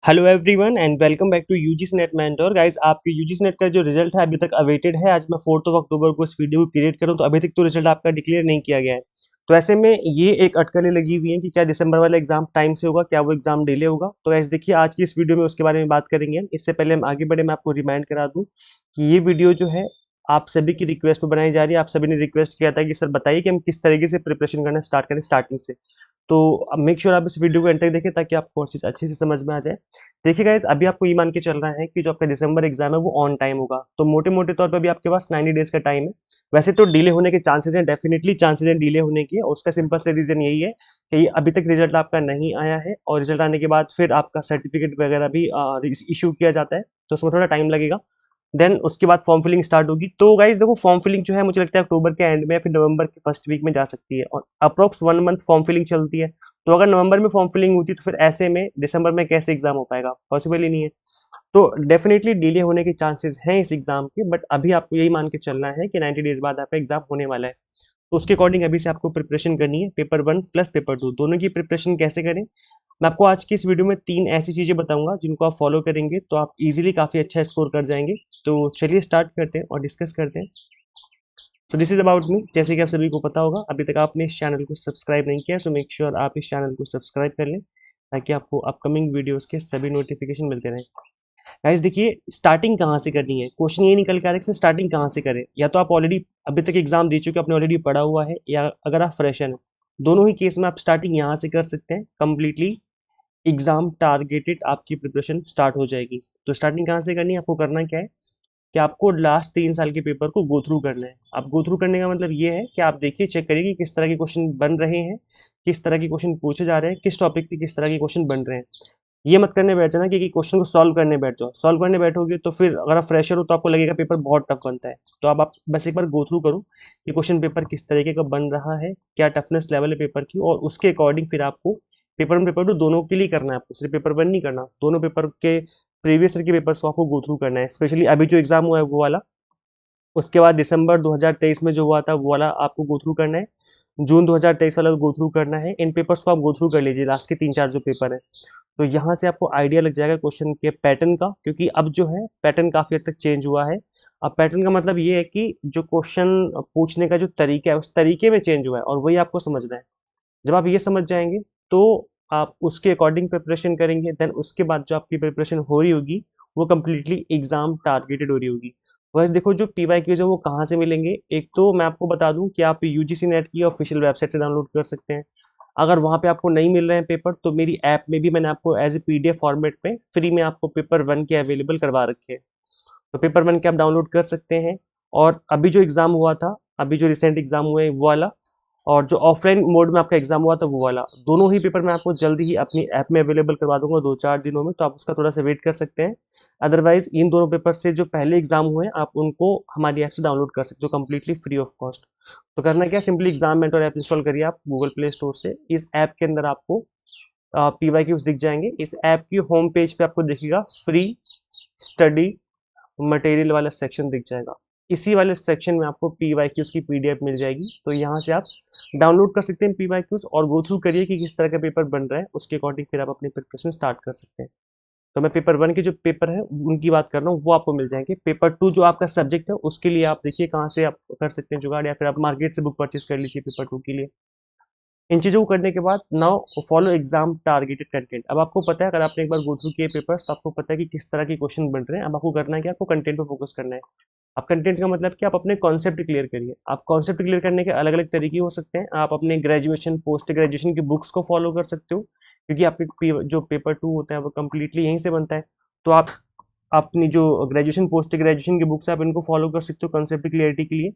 Hello everyone and welcome back to UGC NET mentor guys. आपके UGC NET का जो result है अभी तक अवेटेड है। आज मैं 4 अक्टूबर को इस वीडियो को क्रिएट करूं तो अभी तक तो रिजल्ट आपका डिक्लेयर नहीं किया गया है। तो ऐसे में ये एक अटकलें लगी हुई हैं कि क्या दिसंबर वाला एग्जाम टाइम से होगा, क्या वो एग्जाम डिले होगा। तो गाइस देखिए, आज की इस वीडियो में उसके बारे में बात करेंगे हम। इससे पहले हम आगे बढ़े, मैं आपको रिमाइंड करा दूं कि ये वीडियो जो है आप सभी की रिक्वेस्ट पर बनाई जा रही है। आप सभी ने रिक्वेस्ट किया था कि सर बताइए कि हम किस तरीके से प्रिपरेशन करना स्टार्ट करें स्टार्टिंग से। तो अब मेक श्योर आप इस वीडियो को एंड तक देखें ताकि आपको और चीज़ अच्छे से समझ में आ जाए। देखिए गाइस, अभी आपको ये मान के चल रहा है कि जो आपका दिसंबर एग्जाम है वो ऑन टाइम होगा, तो मोटे मोटे तौर पर भी आपके पास 90 डेज का टाइम है। वैसे तो डिले होने के चांसेस हैं, डेफिनेटली चांसेस हैं डिले होने के, और उसका सिंपल से रीजन यही है कि अभी तक रिजल्ट आपका नहीं आया है, और रिजल्ट आने के बाद फिर आपका सर्टिफिकेट वगैरह भी इशू किया जाता है, तो उसमें थोड़ा टाइम लगेगा। देन उसके बाद फॉर्म फिलिंग स्टार्ट होगी। तो गाइज देखो, फॉर्म फिलिंग जो है मुझे लगता है अक्टूबर के एंड में या फिर नवंबर के फर्स्ट वीक में जा सकती है, और अप्रोक्स 1 मंथ फॉर्म फिलिंग चलती है। तो अगर नवंबर में फॉर्म फिलिंग होती है तो फिर ऐसे में दिसंबर में कैसे एग्जाम हो पाएगा, पॉसिबल ही नहीं है। तो डेफिनेटली डिले होने के चांसेस हैं इस एग्जाम के, बट अभी आपको यही मान के चलना है कि 90 डेज बाद आपका एग्जाम होने वाला है। तो उसके अकॉर्डिंग अभी से आपको प्रिपरेशन करनी है। पेपर 1 प्लस पेपर 2 दोनों की प्रिपरेशन कैसे करें, मैं आपको आज की इस वीडियो में 3 ऐसी चीज़ें बताऊंगा जिनको आप फॉलो करेंगे तो आप इजीली काफ़ी अच्छा स्कोर कर जाएंगे। तो चलिए स्टार्ट करते हैं और डिस्कस करते हैं। तो दिस इज अबाउट मी। जैसे कि आप सभी को पता होगा, अभी तक आपने इस चैनल को सब्सक्राइब नहीं किया, सो मेक श्योर आप इस चैनल को सब्सक्राइब कर लें ताकि आपको अपकमिंग वीडियोस के सभी नोटिफिकेशन मिलते रहें। गाइस देखिए, स्टार्टिंग कहाँ से करनी है, क्वेश्चन ये निकल के आ रहा है कि स्टार्टिंग कहाँ से करें। या तो आप ऑलरेडी अभी तक एग्जाम दे चुके, आपने ऑलरेडी पढ़ा हुआ है, या अगर आप फ्रेशर हैं, दोनों ही केस में आप स्टार्टिंग यहाँ से कर सकते हैं। कंप्लीटली एग्जाम टारगेटेड आपकी प्रिपरेशन स्टार्ट हो जाएगी। तो स्टार्टिंग कहाँ से करनी है, आपको करना क्या है कि आपको लास्ट 3 साल के पेपर को गो थ्रू करना है। आप गो थ्रू करने का मतलब ये है कि आप देखिए, चेक करिए कि किस तरह के क्वेश्चन बन रहे हैं, किस तरह के क्वेश्चन पूछे जा रहे हैं, किस टॉपिक पे किस तरह के क्वेश्चन बन रहे हैं। ये मत करने बैठ जाना कि क्वेश्चन को सॉल्व करने बैठ जाओ। सॉल्व करने बैठोगे तो फिर अगर आप फ्रेशर हो तो आपको लगेगा पेपर बहुत टफ बनता है। तो अब आप बस एक बार गो थ्रू करो कि क्वेश्चन पेपर किस तरीके का बन रहा है, क्या टफनेस लेवल है पेपर की, और उसके अकॉर्डिंग फिर आपको पेपर 1 पेपर 2 दोनों के लिए करना है। आपको सिर्फ पेपर 1 नहीं करना, दोनों पेपर के प्रीवियस ईयर के पेपर्स को आपको गो थ्रू करना है। स्पेशली अभी जो एग्जाम हुआ है वो वाला, उसके बाद दिसंबर 2023 में जो हुआ था वो वाला आपको गो थ्रू करना है, जून 2023 वाला गो थ्रू करना है। इन पेपर्स को आप गो थ्रू कर लीजिए, लास्ट के 3-4 जो पेपर है। तो यहाँ से आपको आइडिया लग जाएगा क्वेश्चन के पैटर्न का, क्योंकि अब जो है पैटर्न काफ़ी हद तक चेंज हुआ है। अब पैटर्न का मतलब ये है कि जो क्वेश्चन पूछने का जो तरीका है उस तरीके में चेंज हुआ है, और वही आपको समझना है। जब आप ये समझ जाएंगे तो आप उसके अकॉर्डिंग प्रिपरेशन करेंगे। देन उसके बाद जो आपकी प्रिपरेशन हो रही होगी वो कम्प्लीटली एग्जाम टारगेटेड हो रही होगी। बस देखो, जो PYQs है वो कहाँ से मिलेंगे। एक तो मैं आपको बता दूं कि आप यूजीसी नेट की ऑफिशियल वेबसाइट से डाउनलोड कर सकते हैं। अगर वहाँ पे आपको नहीं मिल रहे हैं पेपर, तो मेरी ऐप में भी मैंने आपको एज ए PDF फॉर्मेट में फ्री में आपको पेपर 1 के अवेलेबल करवा रखे हैं। तो पेपर 1 के आप डाउनलोड कर सकते हैं। और अभी जो एग्ज़ाम हुआ था, अभी जो रिसेंट एग्ज़ाम हुए वो वाला, और जो ऑफलाइन मोड में आपका एग्ज़ाम हुआ था वो वाला, दोनों ही पेपर मैं आपको जल्दी ही अपनी ऐप में अवेलेबल करवा दूंगा 2-4 दिनों में। तो आप उसका थोड़ा सा वेट कर सकते हैं। अदरवाइज इन दोनों पेपर से जो पहले एग्जाम हुए हैं आप उनको हमारी ऐप से डाउनलोड कर सकते हो कंप्लीटली फ्री ऑफ कॉस्ट। तो करना क्या, simply exam mentor app install करिए आप गूगल प्ले स्टोर से। इस ऐप के अंदर आपको PYQs दिख जाएंगे। इस ऐप की होम पेज पे आपको दिखेगा फ्री स्टडी मटेरियल वाला सेक्शन दिख जाएगा। इसी वाले सेक्शन में आपको PYQs की PDF मिल जाएगी। तो यहाँ से आप डाउनलोड कर सकते हैं PYQs और गो थ्रू करिए कि किस तरह का पेपर बन रहा है, उसके अकॉर्डिंग फिर आप अपनी प्रिपरेशन स्टार्ट कर सकते हैं। तो मैं पेपर 1 के जो पेपर है उनकी बात कर रहा हूँ, वो आपको मिल जाएंगे। पेपर 2 जो आपका सब्जेक्ट है उसके लिए आप देखिए कहाँ से आप कर सकते हैं जुगाड़, या फिर आप मार्केट से बुक परचेज कर लीजिए पेपर 2 के लिए। इन चीज़ों को करने के बाद now follow exam targeted content. अब आपको पता है, अगर आपने एक बार गो थ्रू किए पेपर्स तो आपको पता है कि किस तरह के क्वेश्चन बन रहे हैं। अब आपको करना है कि आपको कंटेंट पे फोकस करना है। अब कंटेंट का मतलब कि आप अपने कॉन्सेप्ट क्लियर करिए। आप कॉन्सेप्ट क्लियर करने के अलग अलग तरीके हो सकते हैं। आप अपने ग्रेजुएशन पोस्ट ग्रेजुएशन की बुक्स को फॉलो कर सकते हो, क्योंकि आपके जो पेपर 2 होता है वो कम्प्लीटली यहीं से बनता है। तो आप अपनी जो ग्रेजुएशन पोस्ट ग्रेजुएशन की बुक्स है आप इनको फॉलो कर सकते हो कॉन्सेप्ट क्लियरिटी के लिए,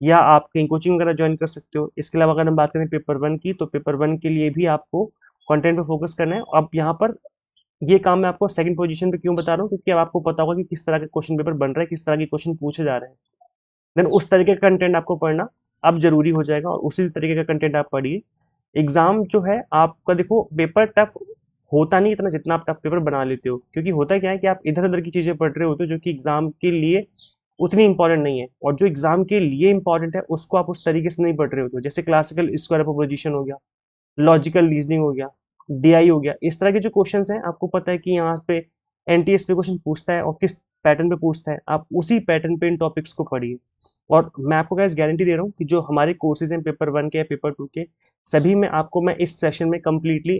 या आप कहीं कोचिंग वगैरह ज्वाइन कर सकते हो। इसके अलावा अगर हम बात करें पेपर 1 की, तो पेपर 1 के लिए भी आपको कंटेंट पे फोकस करना है। अब यहाँ पर ये काम मैं आपको सेकंड पोजीशन पे क्यों बता रहा हूँ, क्योंकि अब आपको पता होगा कि किस तरह का क्वेश्चन पेपर बन रहा है, किस तरह के क्वेश्चन पूछे जा रहे हैं। देन उस तरीके का कंटेंट आपको पढ़ना अब जरूरी हो जाएगा, और उसी तरीके का कंटेंट आप पढ़िए। एग्जाम जो है आपका, देखो पेपर टफ होता नहीं इतना जितना आप टफ पेपर बना लेते हो, क्योंकि होता क्या है कि आप इधर उधर की चीजें पढ़ रहे होते हो जो कि एग्जाम के लिए उतनी इंपॉर्टेंट नहीं है, और जो एग्जाम के लिए इंपॉर्टेंट है उसको आप उस तरीके से नहीं पढ़ रहे होते हो। जैसे क्लासिकल स्क्वायर ऑफ पोजीशन हो गया, लॉजिकल रीजनिंग हो गया, डीआई हो गया। इस तरह के जो क्वेश्चंस हैं आपको पता है कि यहाँ पे एनटीएस पे क्वेश्चन पूछता है और किस पैटर्न पे पूछता है, आप उसी पैटर्न पे इन टॉपिक्स को पढ़िए। और मैं आपको गाइस गारंटी दे रहा हूँ कि जो हमारे कोर्सेज हैं पेपर 1 के या पेपर 2 के, सभी में आपको मैं इस सेशन में कंप्लीटली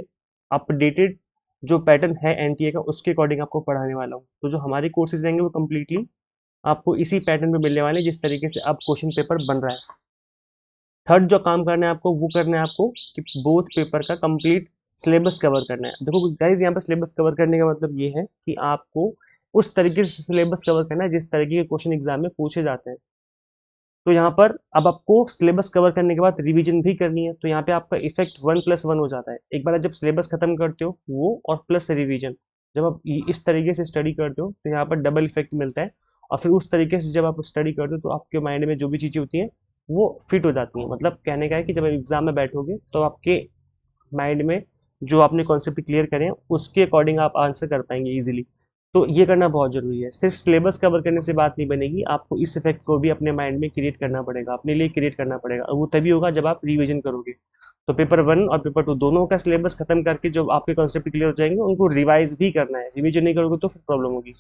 अपडेटेड जो पैटर्न है एनटीए का उसके अकॉर्डिंग आपको पढ़ाने वाला हूँ। तो जो हमारे कोर्सेज रहेंगे वो कंप्लीटली आपको इसी पैटर्न पे मिलने वाले हैं जिस तरीके से अब क्वेश्चन पेपर बन रहा है। थर्ड जो काम करना है आपको वो करना है आपको कि बोथ पेपर का कंप्लीट सिलेबस कवर करना है। देखो गाइज यहाँ पे सिलेबस कवर करने का मतलब ये है कि आपको उस तरीके से सिलेबस कवर करना है जिस तरीके के क्वेश्चन एग्जाम में पूछे जाते हैं। तो यहाँ पर अब आपको सिलेबस कवर करने के बाद रिवीजन भी करनी है, तो यहाँ पे आपका इफेक्ट 1+1 हो जाता है। एक बार जब सिलेबस खत्म करते हो वो और प्लस रिवीजन, जब आप इस तरीके से स्टडी करते हो तो यहाँ पर डबल इफेक्ट मिलता है। और फिर उस तरीके से जब आप स्टडी करते हो तो आपके माइंड में जो भी चीज़ें होती हैं वो फिट हो जाती हैं। मतलब कहने का है कि जब एग्जाम में बैठोगे तो आपके माइंड में जो आपने कॉन्सेप्ट क्लियर करे हैं उसके अकॉर्डिंग आप आंसर कर पाएंगे इजीली। तो ये करना बहुत जरूरी है। सिर्फ सिलेबस कवर करने से बात नहीं बनेगी, आपको इस इफेक्ट को भी अपने माइंड में क्रिएट करना पड़ेगा, अपने लिए क्रिएट करना पड़ेगा, और वो तभी होगा जब आप रिवीजन करोगे। तो पेपर 1 और पेपर 2 दोनों का सिलेबस खत्म करके जो आपके कॉन्सेप्ट क्लियर हो जाएंगे उनको रिवाइज भी करना है। रिवीजन नहीं करोगे तो फिर प्रॉब्लम होगी।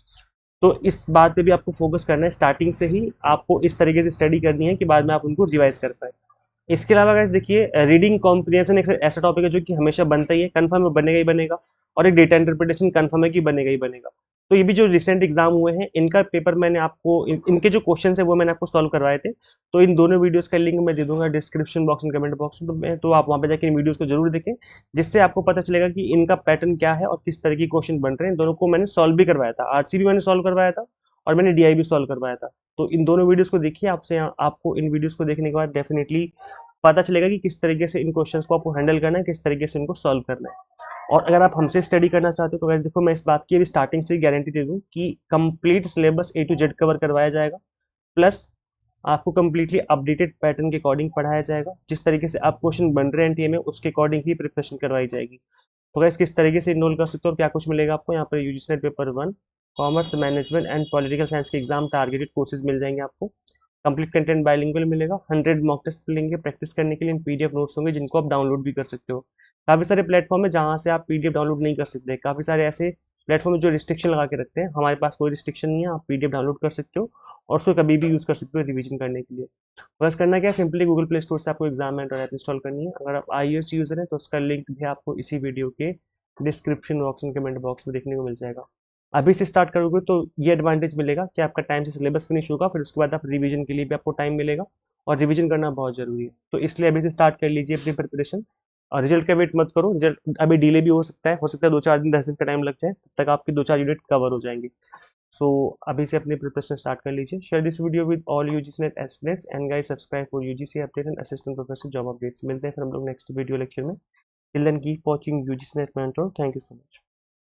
तो इस बात पे भी आपको फोकस करना है, स्टार्टिंग से ही आपको इस तरीके से स्टडी करनी है कि बाद में आप उनको रिवाइज कर पाए। इसके अलावा गाइस देखिए, रीडिंग कॉम्प्रिहेंशन एक ऐसा टॉपिक है जो कि हमेशा बनता ही है, कंफर्म है, बनेगा ही बनेगा। और एक डेटा इंटरप्रिटेशन कंफर्म है कि बनेगा ही बनेगा। तो ये भी जो रिसेंट एग्जाम हुए हैं इनका पेपर मैंने आपको इनके जो क्वेश्चन है वो मैंने आपको सॉल्व करवाए थे। तो इन दोनों वीडियोस का लिंक मैं दे दूंगा डिस्क्रिप्शन बॉक्स में, कमेंट बॉक्स में, तो आप वहाँ पे जाकर इन वीडियोस को जरूर देखें, जिससे आपको पता चलेगा कि इनका पैटर्न क्या है और किस तरह के क्वेश्चन बन रहे हैं। दोनों को मैंने सॉल्व भी करवाया था, आरसी भी मैंने सॉल्व करवाया था और मैंने डीआई भी सॉल्व करवाया था। तो इन दोनों वीडियोस को देखिए, आपको इन वीडियोस को देखने के बाद डेफिनेटली पता चलेगा कि किस तरीके से इन क्वेश्चंस को आपको हैंडल करना है, किस तरीके से इनको सॉल्व करना है। और अगर आप हमसे स्टडी करना चाहते हो तो वैसे देखो, मैं इस बात की अभी स्टार्टिंग से गारंटी दे दूं कि complete syllabus A to Z cover करवाया जाएगा, प्लस आपको कंप्लीटली अपडेटेड पैटर्न के अकॉर्डिंग पढ़ाया जाएगा। जिस तरीके से आप क्वेश्चन बन रहे हैं एनटीए में उसके अकॉर्डिंग ही प्रिपरेशन करवाई जाएगी। तो गाइस किस तरीके से इनरोल कर सकते हो और क्या कुछ मिलेगा आपको, यहाँ पर UGC net paper 1 commerce management and political science के एग्जाम टारगेटेड कोर्सेज मिल जाएंगे आपको। कंप्लीट कंटेंट बाइलिंगुअल मिलेगा, 100 मॉक टेस्ट मिलेंगे प्रैक्टिस करने के लिए, पीडीएफ नोट्स होंगे जिनको आप डाउनलोड भी कर सकते हो। काफ़ी सारे प्लेटफॉर्म है जहाँ से आप पीडीएफ डाउनलोड नहीं कर सकते, काफ़ी सारे ऐसे प्लेटफॉर्म है जो रिस्ट्रिक्शन लगा के रखते हैं। हमारे पास कोई रिस्ट्रिक्शन नहीं है, आप पीडीएफ डाउनलोड कर सकते हो और उसको कभी भी यूज़ कर सकते हो रिवीजन करने के लिए। बस करना क्या है, सिंपली गूगल प्ले स्टोर से आपको एग्जाम एंड ऐप इंस्टॉल करनी है। अगर आप iOS यूज़र हैं तो उसका लिंक भी आपको इसी वीडियो के डिस्क्रिप्शन बॉक्स में, कमेंट बॉक्स में देखने को मिल जाएगा। अभी से स्टार्ट करोगे तो ये एडवांटेज मिलेगा कि आपका टाइम से सिलेबस फिनिश होगा, फिर उसके बाद आप रिवीजन के लिए भी आपको टाइम मिलेगा, और रिवीजन करना बहुत जरूरी है। तो इसलिए अभी से स्टार्ट कर लीजिए अपनी प्रिपरेशन। और रिजल्ट का वेट मत करो, रिजल्ट अभी डिले भी हो सकता है 2-4 दिन 10 दिन का टाइम लग जाए, तब तक आपकी 2-4 यूनिट कवर हो जाएंगे। सो अभी से अपनी प्रिपरेशन स्टार्ट कर लीजिए। Share this video with all UGC NET aspirants and guys subscribe for UGC update and assistant professor job updates. मिलते हैं फिर हम लोग नेक्स्ट वीडियो लेक्चर में। Till then keep watching UGC NET mentor. Thank you so much.